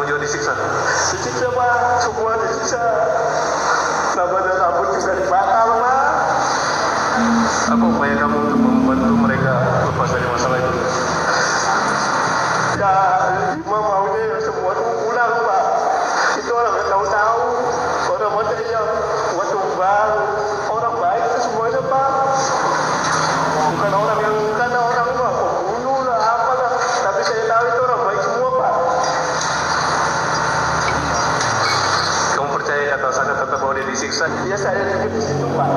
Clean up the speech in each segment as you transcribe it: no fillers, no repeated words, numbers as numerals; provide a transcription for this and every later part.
juga disiksa? Disiksa Pak, semua disiksa. Nama dan rambut juga dibakar Pak. Apa upaya kamu untuk membantu mereka lepas dari masalah itu? Ya, Lima maunya semua tuh pulang Pak. Itu orang nggak tahu-tahu. Orang macam yang buat tumbang. Orang baik itu semuanya Pak. Bukan orang yang kata orang Pak, pembunuh lah, apalah. Tapi saya tahu itu orang baik semua Pak. Kamu percaya kata Saka tetap bahwa dia disiksa? Ya saya juga di situ Pak.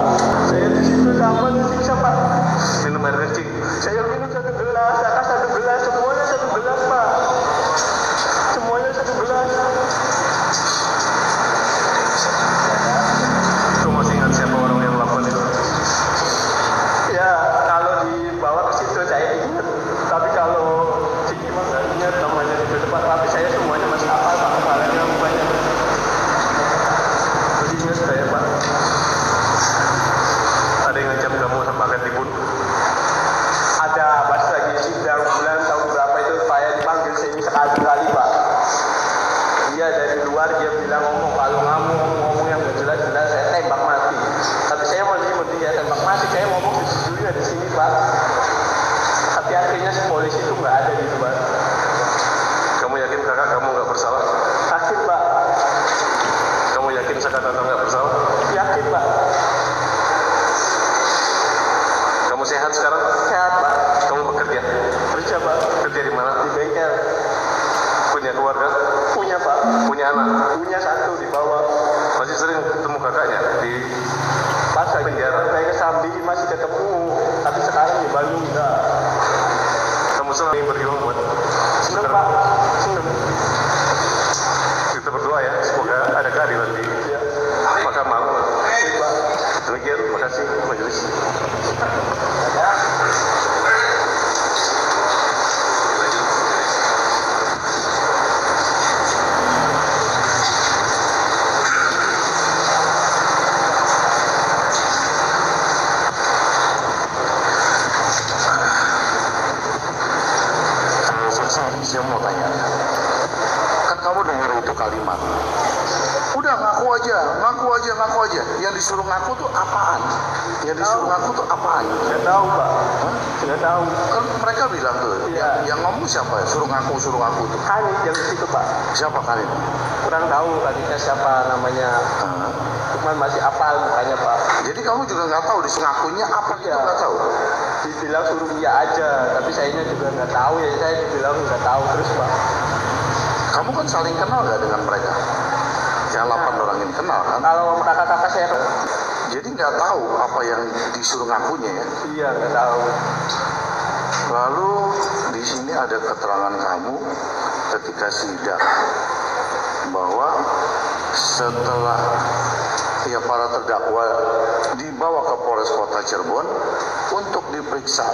Saya di situ sama disiksa Pak. Minum air kencing? Saya minum 1 gelas, Saka 1 gelas, semuanya 1 gelas Pak. Semuanya 1 gelas. Kamu masih ingat siapa orang yang melakukan itu? Ya kalau dibawa ke situ saya ingat. Tapi kalau sini mah nggak ingat namanya di depan. Tapi saya semuanya masih hafal Pak, kepalanya banyak. Masih ingat saya Pak. Ada yang ngecap kamu sampai akan dibunuh? Ada pas lagi sidang bulan tahun berapa itu saya dipanggil sini sekali-kali Pak. Dia dari luar dia bilang ngomong kalau ngomong yang nggak jelas-jelas saya tembak mati. Tapi saya mau dia tembak mati, saya ngomong sejujurnya di sini Pak. Tapi akhirnya si polisi itu nggak ada di luar. Kamu yakin kakak kamu nggak bersalah? Yakin Pak, Kamu yakin Saka Tatal nggak bersalah? yakin Pak. Kamu sehat sekarang? Sehat Pak, Kamu bekerja? kerja Pak, Kerja di mana? di bengkel. Punya keluarga? Punya Pak, Punya anak? punya 1 di bawah. Masih sering ketemu kakaknya di Pas lagi penjara? saya ke Sambi masih ketemu, tapi sekarang di Bandung enggak. Kamu selalu berjuang buat Seneng Pak, seneng. kita berdoa ya, semoga ada keadilan di mahkamah. Demikian, terima kasih majelis. Saya mau tanya, kan kamu dengar itu kalimat, udah ngaku aja. Yang disuruh ngaku tuh apaan? Yang disuruh ngaku tuh apaan? Nggak tahu Pak, nggak tahu. Kan mereka bilang tuh, Iya. yang ngomong siapa ya? Suruh ngaku tuh. Kanit yang di situ Pak, Siapa kalian? kurang tahu kanitnya siapa namanya. Cuman masih apal mukanya Pak. Jadi kamu juga nggak tahu disuruh ngakunya apa gitu, Iya. nggak tahu? Dibilang suruh iya aja, tapi sayanya juga nggak tahu ya. Saya dibilang nggak tahu terus Pak. Kamu kan saling kenal nggak dengan mereka? Yang 8 orang ini kenal kan? Kalau kakak-kakak saya, Jadi nggak tahu apa yang disuruh ngakunya ya. iya nggak tahu. Lalu di sini ada keterangan kamu ketika sidang bahwa setelah para terdakwa dibawa ke Polres Kota Cirebon untuk diperiksa,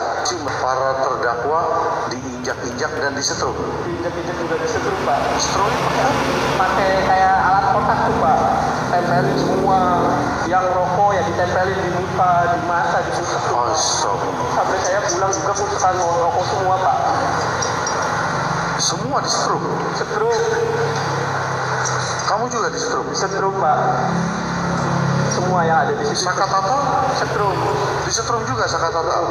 para terdakwa diinjak-injak dan disetrum. Injek-injek juga disetrum Pak. Setrumnya pakai apa? Pakai kayak alat kotak tuh Pak. Tempelin semua. Yang rokok ya ditempelin di muka, di mata, di pusat tuh. Astagfirullah. Sampai saya pulang juga putusan rokok semua Pak. Semua disetrum. Setrum, Kamu juga disetrum. setrum Pak. Semua yang ada di situ. Saka Tatal Setrum. disetrum juga Saka Tatal.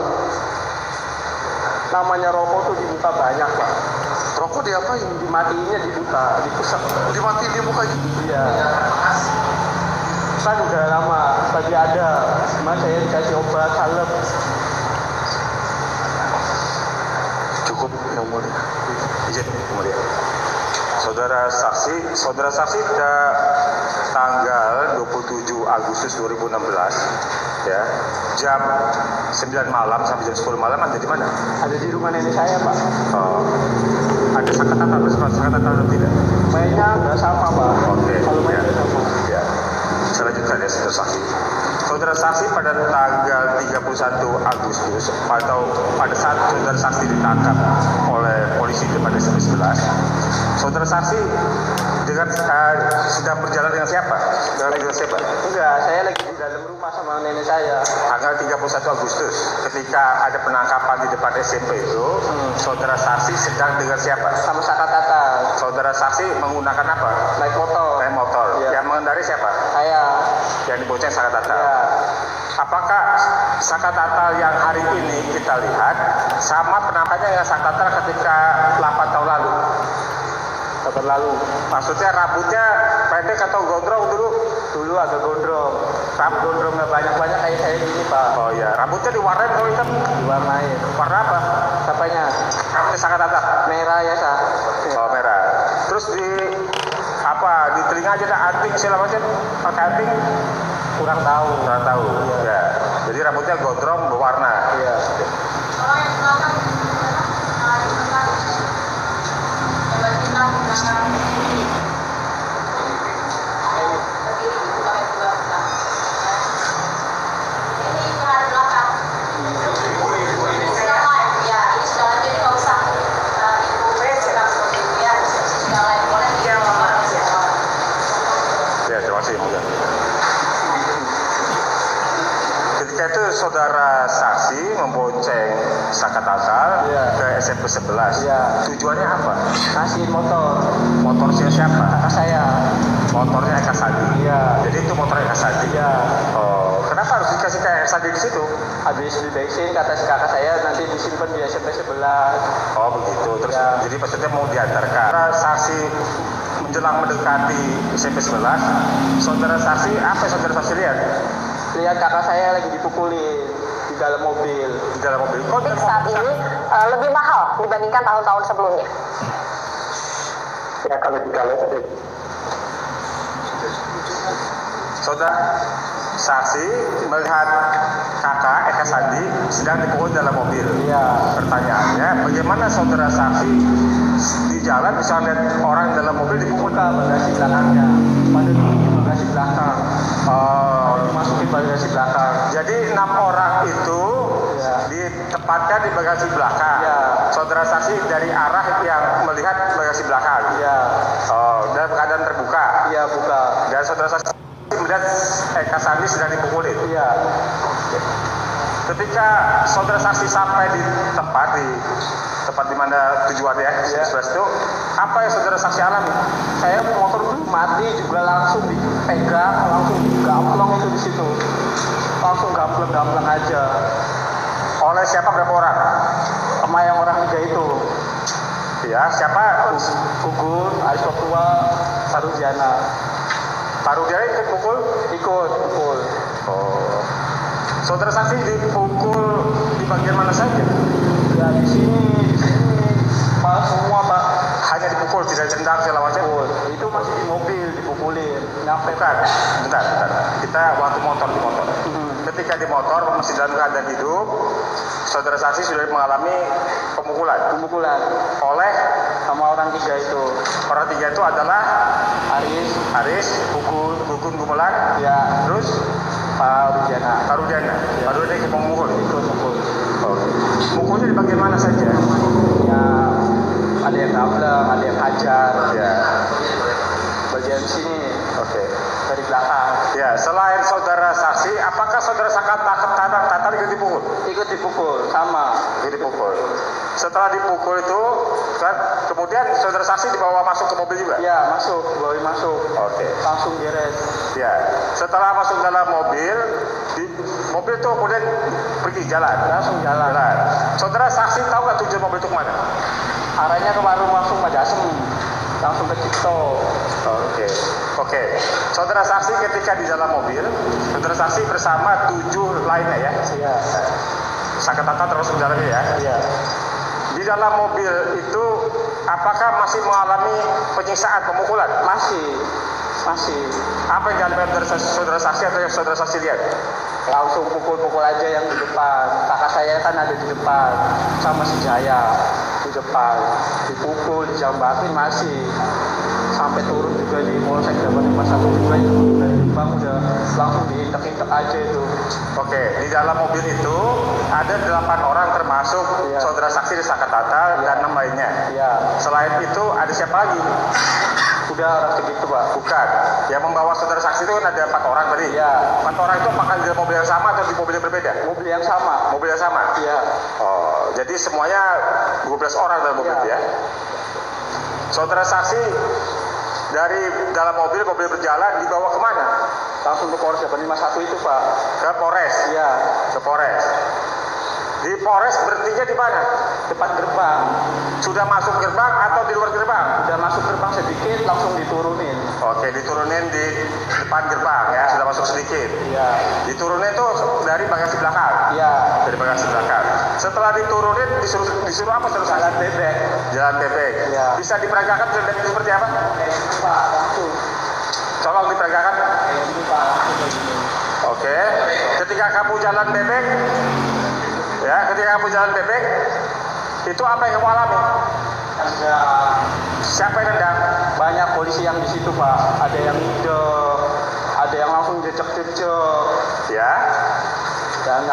Namanya rokok tuh di muka banyak Pak. Rokok diapain? Dimatiinnya di muka, di pusat. Dimatiin di muka gitu. Iya. Kan udah lama, tadi ada. Cuma saya dikasih obat salep. Cukup yang mulia. Izin, kemudian. Saudara saksi pada tanggal 27 Agustus 2016 ya, jam 9 malam sampai jam 10 malam ada di mana? Ada di rumah nenek saya Pak. Ada Saka Tatal bersama Saka Tatal atau tidak? Mainnya nggak sama Pak. Oke, Kalau main ya. nggak sama. Ya. Saya lanjutkan ya, saudara saksi. Saudara saksi pada tanggal 31 Agustus atau pada saat saudara saksi ditangkap oleh polisi itu pada 11, saudara saksi dengan sedang berjalan dengan siapa? Dengan siapa? Enggak, saya lagi di dalam rumah sama nenek saya. Tanggal 31 Agustus ketika ada penangkapan di depan SMP itu, saudara saksi sedang dengan siapa? Sama Sakatata. Saudara saksi menggunakan apa? Naik motor. Naik motor. Iya. Yang mengendari siapa? Saya. Yang dibonceng Sakatata. Ya. Apakah Sakatata yang hari ini kita lihat sama penampakannya yang Sakatata ketika 8 tahun lalu? Lalu. Maksudnya rambutnya pendek atau gondrong dulu? Dulu agak gondrong. Rambut gondrongnya banyak-banyak kayak saya gini, Pak. Oh iya, rambutnya diwarnain kalau hitam? Diwarnain. Warna apa? Apanya? Rambutnya Sakatata. Merah ya, Sa. Oh merah. Terus di apa? Di telinga aja ada anting segala macam. Pakai anting? Kurang tahu. Kurang tahu. Ya. Jadi rambutnya gondrong berwarna. Iya. Ya, terima kasih. Ketika itu saudara saksi membonceng Sakatata ke SMP 11. Iya. Tujuannya apa? Kasihin motor. Motornya siapa? Kakak saya. Motornya Eka Sandi. Iya. Jadi itu motor Eka Sandi. Iya. Oh, kenapa harus dikasih ke Eka Sandi di situ? Habis beli bensin kata si kakak saya nanti disimpan di SMP 11. Oh begitu. Terus Ya. jadi maksudnya mau diantarkan. Saudara saksi menjelang mendekati SMP 11, saudara saksi apa yang saudara saksi lihat? Lihat kakak saya lagi dipukulin di dalam mobil. Di dalam mobil. Kok Mudik saat ini lebih mahal dibandingkan tahun-tahun sebelumnya. Ya kalau tadi. Saudara saksi melihat kakak Eka Sandi sedang dipukul dalam mobil. Iya. Pertanyaannya, bagaimana saudara saksi di jalan bisa lihat orang dalam mobil dipukul? Buka bagasi belakangnya. Pada di bagasi belakang. Oh, Dimasukin bagasi belakang. jadi 6 orang itu Ya. ditempatkan di bagasi belakang. Ya. Saudara saksi dari arah yang melihat bagasi belakang. Iya. Oh, dalam keadaan terbuka. Iya buka. Dan saudara saksi melihat Eka Sandi sedang dipukulin. Iya. Ketika saudara saksi sampai di tempat di mana tujuannya Ya. sebelah itu, apa yang saudara saksi alami? Saya motor dulu mati juga langsung dipegang, langsung digamplong itu di situ. Langsung gampleng aja. Oleh siapa, berapa orang? Sama yang orang tiga itu. Ya, siapa? Gugur, Aris Papua, Sarujana. Taruh dia ikut pukul. Ikut pukul. Oh. Saudara saksi dipukul di bagian mana saja? Ya di sini, Pak, semua Pak. Hanya dipukul, tidak tendang segala macam. Pukul. Itu masih di mobil dipukulin. Nyampe Bentar. Kita waktu di motor. Ketika di motor masih dalam keadaan hidup, saudara saksi sudah mengalami pemukulan pemukulan oleh sama orang tiga itu. orang tiga itu adalah Aris, Gugun Gumelar, Ya, terus Pak Rujana. Tarudiana. Tarudiana yang memukul. Ikut pukul. Mukulnya di bagian mana saja? Ya, ada yang gambleng, ada yang hajar. Ya. Bagian sini Oke. dari belakang. Ya, selain saudara saksi, apakah saudara Sakatata ikut dipukul? Ikut dipukul sama. Ikut dipukul. Setelah dipukul itu, kan, kemudian saudara saksi dibawa masuk ke mobil juga? Ya, masuk, bawa masuk. Oke. Langsung geret. Ya, setelah masuk dalam mobil, mobil itu kemudian pergi jalan. Langsung jalan. Saudara saksi tahu nggak tujuan mobil itu kemana? Arahnya ke warung langsung Majasem. Langsung ke Cipto. Oke. Saudara saksi ketika di dalam mobil, saudara saksi bersama 7 lainnya ya. Iya. Sakatata termasuk dalamnya ya. Iya. Di dalam mobil itu apakah masih mengalami penyiksaan, pemukulan? Masih. Apa yang dialami dari saudara saksi atau yang saudara saksi lihat? Langsung pukul-pukul aja yang di depan. Kakak saya kan ada di depan sama si Jaya di depan. Dipukul, dijambakin masih. sampai turun juga di Polsek 851 juga itu dari Bang udah langsung diintek-intek aja itu. Oke, di dalam mobil itu ada 8 orang termasuk Iya. saudara saksi Saka Tata dan 6 lainnya. Iya, Selain itu ada siapa lagi? udah orang segitu Pak. Bukan. Yang membawa saudara saksi itu kan ada 4 orang tadi. Iya. 4 orang itu apakah di dalam mobil yang sama atau di mobil yang berbeda? Mobil yang sama. Mobil yang sama? Iya. Oh, jadi semuanya 12 orang dalam mobil Iya. ya. Saudara saksi dari dalam mobil berjalan dibawa kemana? Langsung ke Polres 851 itu Pak. Ke Polres. Iya. Ke Polres. Di Polres berhentinya di mana? Depan gerbang. Sudah masuk gerbang atau di luar gerbang? Udah masuk gerbang sedikit langsung diturunin. Oke, diturunin di depan gerbang ya, sudah masuk sedikit. Iya. Diturunin itu dari bagasi belakang. Iya. Dari bagasi belakang. Setelah diturunin disuruh apa terus? Jalan bebek. Jalan bebek. Iya. Bisa diperagakan jalan bebek seperti apa? Ini Pak, langsung. Tolong diperagakan. Ini Pak, langsung kayak gini. Oke. Ketika kamu jalan bebek, itu apa yang kamu alami? Ada Siapa yang nendang? banyak polisi yang di situ Pak. Ada yang ngidek, ada yang langsung jejek-jejek. Ya. Dan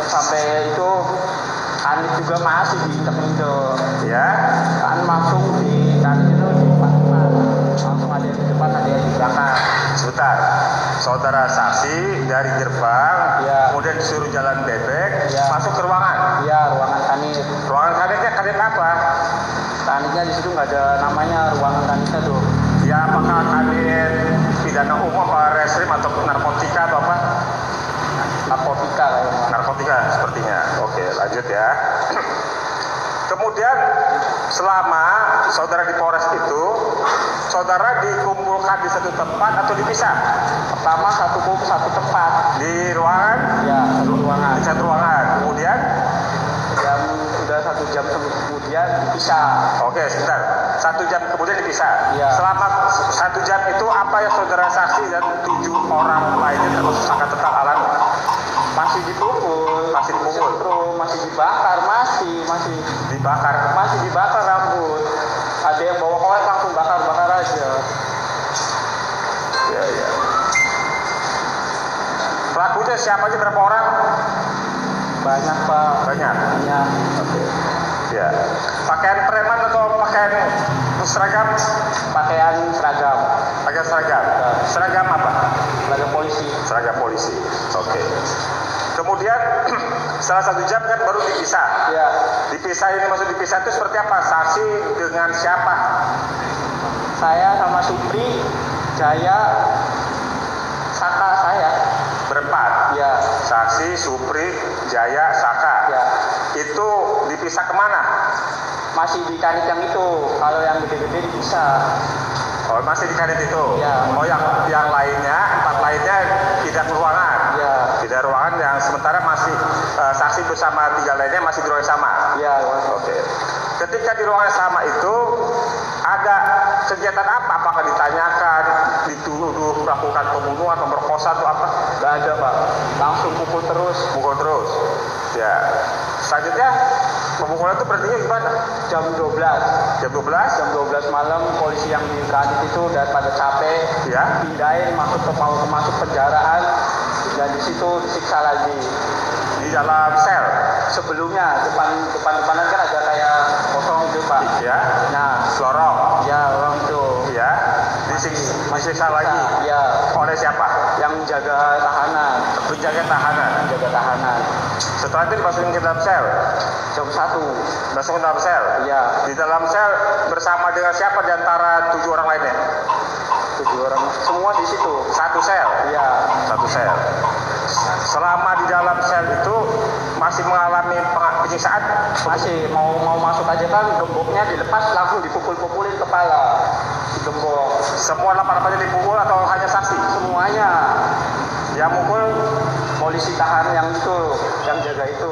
sampai itu Anit juga masih diintek-intek. Ya. Kan langsung ditarik itu di depan. Langsung ada yang di depan, ada yang di belakang. Sebentar. Saudara saksi dari gerbang, Iya. kemudian disuruh jalan bebek, Iya. masuk ke ruangan. Iya, ruangan kanit. Ruangan kanitnya kanit apa? Kanitnya di situ nggak ada namanya ruangan kanitnya tuh. Ya, apakah kanit pidana umum apa reskrim atau narkotika atau apa? Narkotika kayaknya. Narkotika sepertinya. Oke, lanjut ya. Kemudian selama saudara di Polres itu, saudara dikumpulkan di satu tempat atau dipisah? Pertama satu tempat. Di ruangan? Ya, satu ruangan. Di satu ruangan. Kemudian? Yang udah 1 jam kemudian dipisah. Oke, sebentar. 1 jam kemudian dipisah. Iya. Selama 1 jam itu apa yang saudara saksi dan 7 orang lainnya termasuk Saka Tata alami? Masih dipukul, Masih dipukul? disetrum, masih dibakar, masih Dibakar. rambut. Ada yang bawa korek langsung bakar aja. Ya, ya. Pelakunya siapa aja, berapa orang? Banyak Pak. Banyak. Banyak. Oke. Ya. Pakaian preman atau pakaian seragam? Pakaian seragam. Pakaian seragam. Seragam apa? Seragam polisi. Seragam polisi. Oke. Kemudian setelah 1 jam kan baru dipisah. Ya. Dipisah ini maksud dipisah itu seperti apa? Saksi dengan siapa? Saya sama Supri, Jaya, Saka saya. Berempat. Ya. Saksi, Supri, Jaya, Saka. Ya. Itu dipisah kemana? Masih di kanit yang itu. Kalau yang gede-gede dipisah. Oh, masih di kanit itu. Ya. Oh, yang lainnya, 4 lainnya tidak ke ruangan. Ya. Tidak ruangan, yang sementara masih saksi bersama 3 lainnya masih di ruang yang sama. Ya. Oke. Ketika di ruangan yang sama itu ada kegiatan apa? Apakah ditanyakan, dituduh melakukan pembunuhan, pemerkosa atau apa? Gak ada Pak. Langsung pukul terus. Pukul terus. Ya. Selanjutnya pemukulan itu berarti gimana? Jam 12. Jam 12? Jam 12 malam polisi yang di kanit itu udah pada capek. Ya. Pindahin masuk penjaraan. Dan di situ disiksa lagi. Di dalam sel. Sebelumnya depanan kan ada kayak kosong gitu Pak. Ya. Nah, Lorong. ya orang itu. Ya. Disiksa lagi. Ya, Oleh siapa? yang jaga tahanan. Penjaga tahanan. Jaga tahanan. Setelah itu dimasukin ke dalam sel. Jam 1. Masuk ke dalam sel. Iya. Di dalam sel bersama dengan siapa di antara 7 orang lainnya? 7 orang. Semua di situ. Satu sel. Iya. Satu sel. Selama di dalam sel itu masih mengalami penyiksaan? Masih mau masuk aja kan gemboknya dilepas langsung dipukul-pukulin kepala. Digembok. Semua 8-8-nya dipukul atau hanya saksi? Semuanya. Yang mukul? Polisi tahan yang itu, yang jaga itu.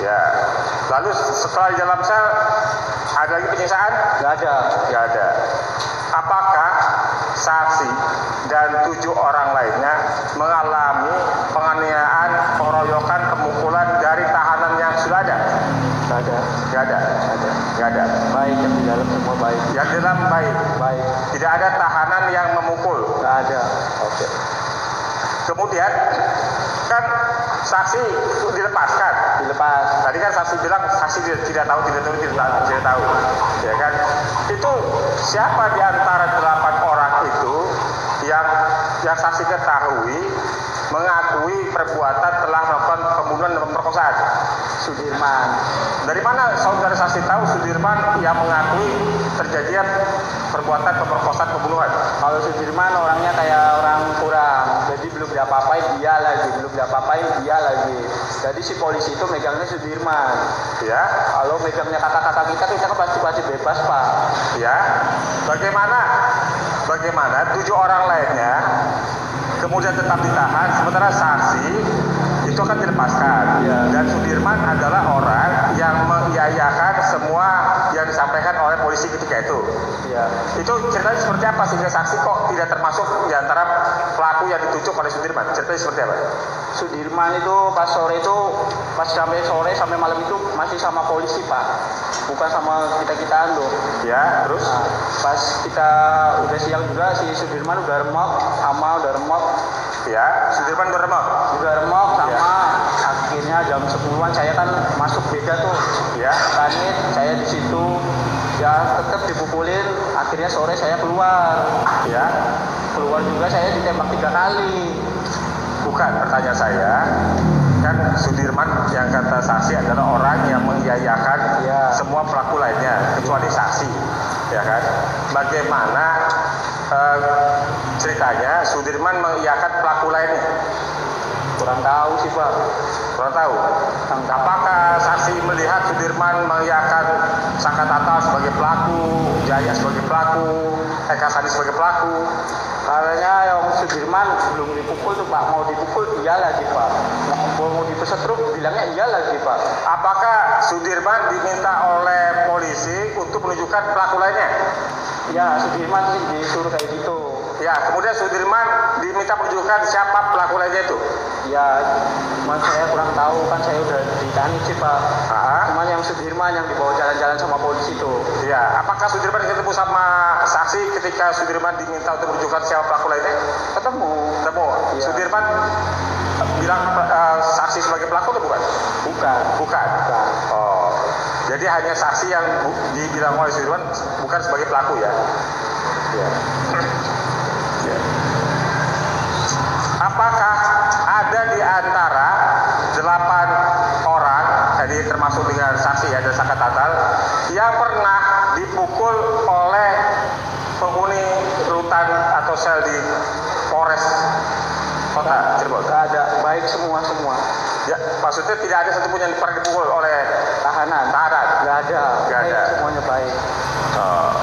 Ya. Lalu setelah di dalam sel ada lagi penyiksaan? Gak ada. Nggak ada. Apakah saksi dan 7 orang lainnya mengalami penganiayaan, pengeroyokan, pemukulan dari tahanan yang sudah ada? Gak ada. Nggak ada. Nggak ada. Baik, yang di dalam semua baik. Yang di dalam baik. Baik. Di Tidak ada tahanan yang memukul. Nggak ada. Oke. Kemudian kan saksi dilepaskan. Dilepas. Tadi kan saksi bilang saksi tidak tahu, ya kan? Itu siapa di antara 8 orang itu yang saksi ketahui mengakui perbuatan telah melakukan pembunuhan dan pemerkosaan? Sudirman. Dari mana saudara saksi tahu Sudirman yang mengakui terjadinya perbuatan pemerkosaan pembunuhan? Kalau Sudirman orangnya kayak orang kurang, jadi belum diapa-apain dia lagi. Jadi si polisi itu megangnya Sudirman. Ya. Kalau megangnya kata-kata kita kan pasti bebas, Pak. Ya. Bagaimana 7 orang lainnya kemudian tetap ditahan, sementara saksi itu akan dilepaskan. Ya. Dan Sudirman adalah orang yang mengiyakan semua yang disampaikan oleh polisi ketika itu. Ya. Itu ceritanya seperti apa sehingga saksi kok tidak termasuk di antara pelaku yang ditunjuk oleh Sudirman? Ceritanya seperti apa? Sudirman itu pas sampai sore sampai malam itu masih sama polisi, Pak. Bukan sama kita-kitaan loh. Ya, terus? Nah, pas kita udah siang juga si Sudirman udah remok. Ya, Sudirman udah remok Sama Ya. akhirnya jam 10-an saya kan masuk beda tuh. Ya. Kanit saya di situ ya tetap dipukulin. Akhirnya sore saya keluar. Ya. Keluar juga saya ditembak 3 kali. Bukan, pertanyaan saya, kan Sudirman yang kata saksi adalah orang yang mengiyakan Ya. semua pelaku lainnya kecuali saksi, ya kan? Bagaimana ceritanya Sudirman mengiyakan pelaku lainnya? Kurang tahu sih, Pak. Kurang tahu. Apakah saksi melihat Sudirman mengiyakan Saka Tatal sebagai pelaku, Jaya sebagai pelaku, Eka Sandi sebagai pelaku? Katanya yang Sudirman belum dipukul tuh, Pak. Mau dipukul iya lagi, Pak. Mau dipesetruk bilangnya iya lagi, Pak. Apakah Sudirman diminta oleh polisi untuk menunjukkan pelaku lainnya? Ya, Sudirman sih disuruh kayak gitu. Ya, kemudian Sudirman diminta menunjukkan siapa pelaku lainnya itu. Ya, cuman saya kurang tahu, kan saya udah ditanya sih, Pak. Cuman yang Sudirman yang dibawa jalan-jalan sama polisi itu. Ya, apakah Sudirman ketemu sama saksi ketika Sudirman diminta untuk menunjukkan siapa pelaku lainnya? Ketemu. Ya. Sudirman bilang saksi sebagai pelaku atau bukan? Bukan. Oh, jadi hanya saksi yang dibilang oleh Sudirman bukan sebagai pelaku ya? Ya. Ya. Apakah ada di antara 8 orang, jadi termasuk dengan saksi ya dan Saka Tatal, yang pernah dipukul oleh penghuni rutan atau sel di Polres Kota Cirebon? Gak ada, baik semua. Ya, maksudnya tidak ada satupun yang pernah dipukul oleh Tahanan. Gak ada. Gak ada. Baik, semuanya baik. Oh.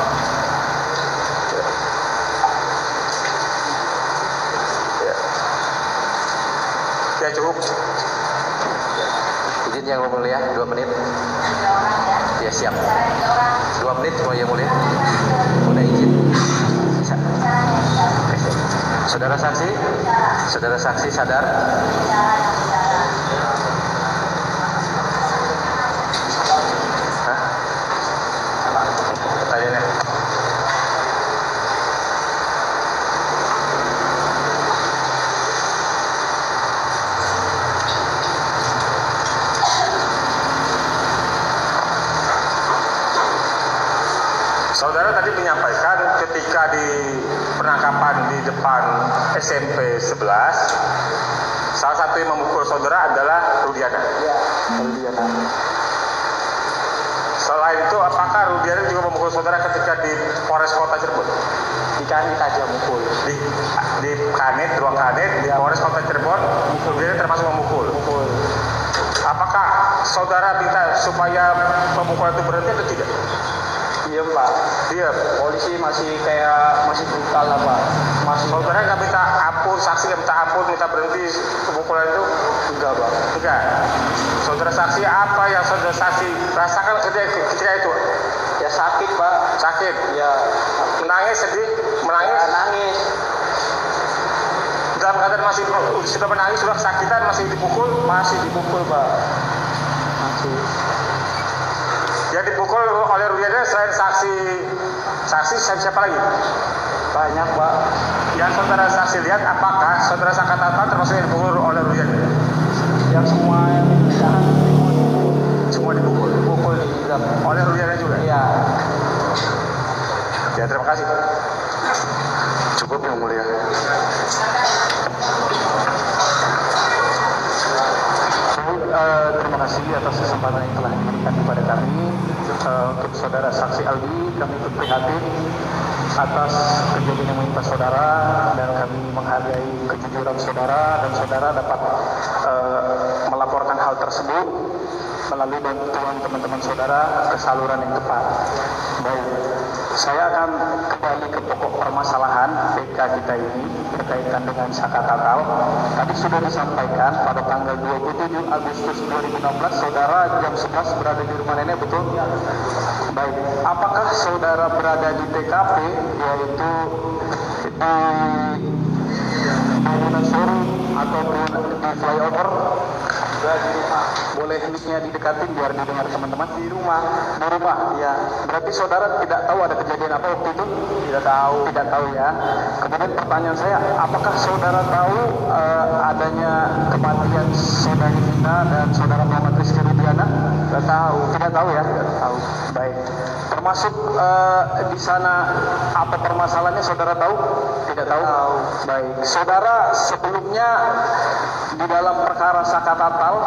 Ya cukup. Izin yang mulia 2 menit. Ya siap. 2 menit kalau yang mulia. Udah izin. Bisa. Saudara saksi sadar. Hah? Pertanyaannya. Saudara tadi menyampaikan ketika di penangkapan di depan SMP 11, salah satu yang memukul saudara adalah Rudiana. Ya, Rudiana. Selain itu, apakah Rudiana juga memukul saudara ketika di Polres Kota Cirebon? Di Kanit aja mukul. Di Kanit, ruang Kanit, di Polres Kota Cirebon, Rudiana termasuk memukul. Apakah saudara minta supaya pemukulan itu berhenti atau tidak? Diam, Pak. Diam. Polisi masih brutal lah, Pak. Saudara nggak minta ampun, saksi nggak minta ampun, minta berhenti pemukulan itu? Enggak, Pak. Enggak. Saudara saksi apa yang saudara saksi rasakan ketika itu? Ya sakit, Pak. Sakit. Ya. Menangis, sedih, menangis. Ya, nangis. Dalam keadaan masih sudah menangis, sudah kesakitan, masih dipukul? Masih dipukul, Pak. Masih. Yang dipukul oleh Rudiana selain saksi siapa lagi? Banyak, Pak. Yang saudara saksi lihat, apakah saudara sangka tatal termasuk yang dipukul oleh Rudian? Yang semua yang ditahan Semua dipukul pukul di jam. oleh Rudian juga. Iya. Ya, terima kasih. Cukup yang mulia. Terima kasih atas kesempatan yang telah diberikan kepada kami. Untuk saudara saksi Aldi, kami ikut prihatin atas kejadian yang menimpa saudara, dan kami menghargai kejujuran saudara, dan saudara dapat melaporkan hal tersebut melalui bantuan teman-teman saudara ke saluran yang tepat. Baik, saya akan kembali ke pokok permasalahan PK kita ini berkaitan dengan Saka Tatal. Tadi sudah disampaikan pada tanggal 27 Agustus 2016 saudara jam 11 berada di rumah nenek, betul? Baik, apakah saudara berada di TKP, yaitu di bangunan showroom ataupun di flyover? Di rumah. Boleh mic-nya didekatin biar didengar teman-teman. Di rumah. Di rumah, ya. Berarti saudara tidak tahu ada kejadian apa waktu itu? Tidak tahu. Tidak tahu, ya. Kemudian pertanyaan saya, apakah saudara tahu adanya kematian saudari Vina dan saudara Muhammad Rizky Rudiana? Tidak tahu. Tidak tahu, ya. Tidak tahu. Baik. Termasuk di sana apa permasalahannya saudara tahu? Tidak tahu. Baik. Saudara sebelumnya di dalam perkara Saka Tatal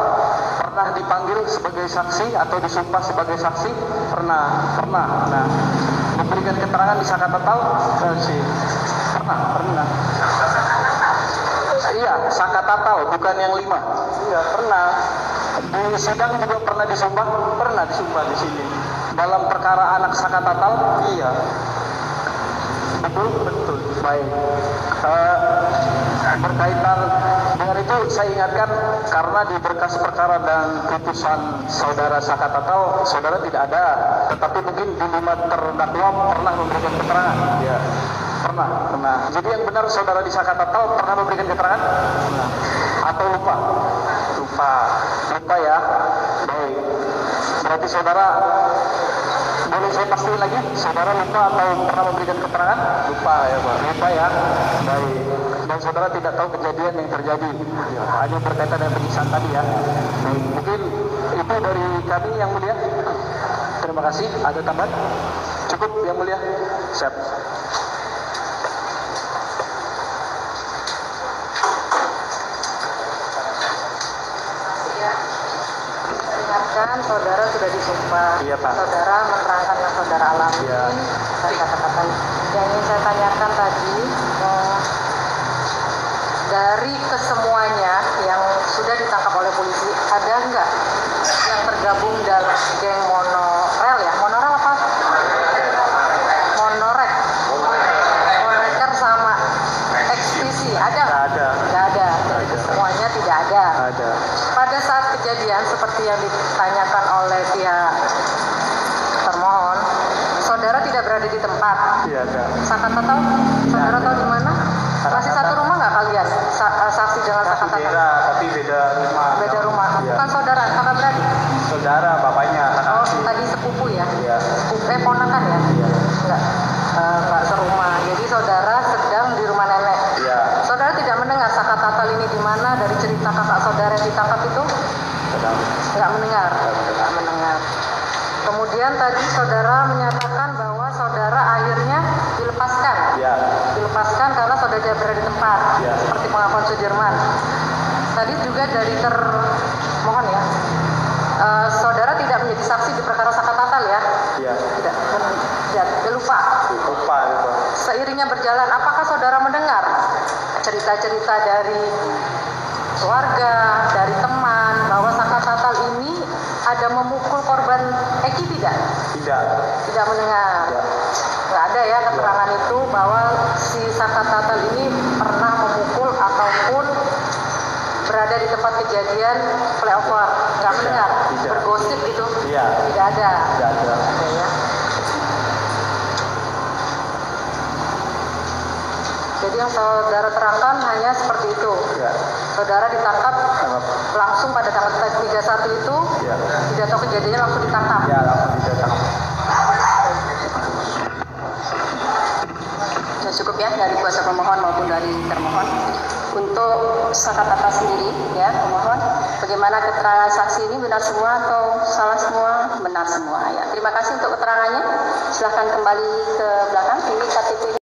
pernah dipanggil sebagai saksi atau disumpah sebagai saksi? Pernah. Nah, memberikan keterangan di Saka Tatal? Pernah. Iya, Saka Tatal, bukan yang 5. Iya, pernah. Di sidang juga pernah disumpah? Pernah disumpah di sini. Dalam perkara anak Saka Tatal? Iya. Betul. Baik. Berkaitan dengan itu saya ingatkan, karena di berkas perkara dan putusan saudara Saka Tatal, saudara tidak ada, tetapi mungkin di 5 terdakwa pernah memberikan keterangan. Ya. Pernah. Jadi yang benar saudara di Saka Tatal pernah memberikan keterangan? Pernah. Atau lupa? Lupa, ya. Baik. Berarti saudara, boleh saya pastiin lagi, saudara lupa atau pernah memberikan keterangan? Lupa, ya Pak. Lupa, ya. Baik. Dan saudara tidak tahu kejadian yang terjadi, ya, hanya berkaitan dengan penyiksaan tadi, ya. Baik. Mungkin itu dari kami yang mulia. Terima kasih. Ada tambahan? Cukup yang mulia. Siap. Saudara sudah disumpah. Iya, Pak. Saudara menerangkan yang saudara alami. Iya. Dan kata-kata yang ingin saya tanyakan tadi, dari kesemuanya yang sudah ditangkap oleh polisi, ada nggak yang tergabung dalam geng monorel, ya? Monorel apa? Monorek. Monoreker sama ekspedisi, ada? Nggak ada. Jadi semuanya tidak ada. Pada saat kejadian seperti yang ditanyakan oleh pihak termohon, saudara tidak berada di tempat. Iya, ada. Saka Tatal, saudara tahu di mana? Masih satu rumah nggak kalian? Saksi dengan Saka Tatal? Tapi beda rumah. Beda rumah. Iya. Bukan saudara, kakak beradik? Saudara, bapaknya. Oh, tadi sepupu, ya? Iya. Ponakan, ya? Iya. Nggak serumah. Jadi saudara sedang di rumah nenek. Iya. Saudara tidak mendengar Saka Tatal ini di mana dari cerita kakak saudara yang ditangkap itu? Nggak mendengar. Kemudian tadi saudara menyatakan bahwa saudara akhirnya dilepaskan. Iya. Dilepaskan karena saudara tidak berada di tempat. Iya. Seperti pengakuan Sudirman. Tadi juga dari termohon, ya. Saudara tidak menjadi saksi di perkara Saka Tatal, ya? Iya. Tidak. Lupa. Seiringnya berjalan, apakah saudara mendengar cerita-cerita dari keluarga, dari teman, bahwa Saka Tatal ini ada memukul korban Eki? Tidak mendengar. Nggak ada, ya, keterangan itu bahwa si Saka Tatal ini pernah memukul ataupun berada di tempat kejadian flyover. Nggak mendengar. Bergosip itu? Iya. Tidak ada. Oke, ya. Jadi yang saudara terangkan hanya seperti itu. Ya. Saudara ditangkap langsung pada tanggal 31 itu, Ya. tidak tahu kejadiannya, langsung ditangkap. Ya, langsung ditangkap. Ya, Cukup ya dari kuasa pemohon maupun dari termohon. Untuk Sakatata sendiri ya pemohon, bagaimana keterangan saksi ini benar semua atau salah semua? Benar semua ya. Terima kasih untuk keterangannya. Silahkan kembali ke belakang. Ini KTP.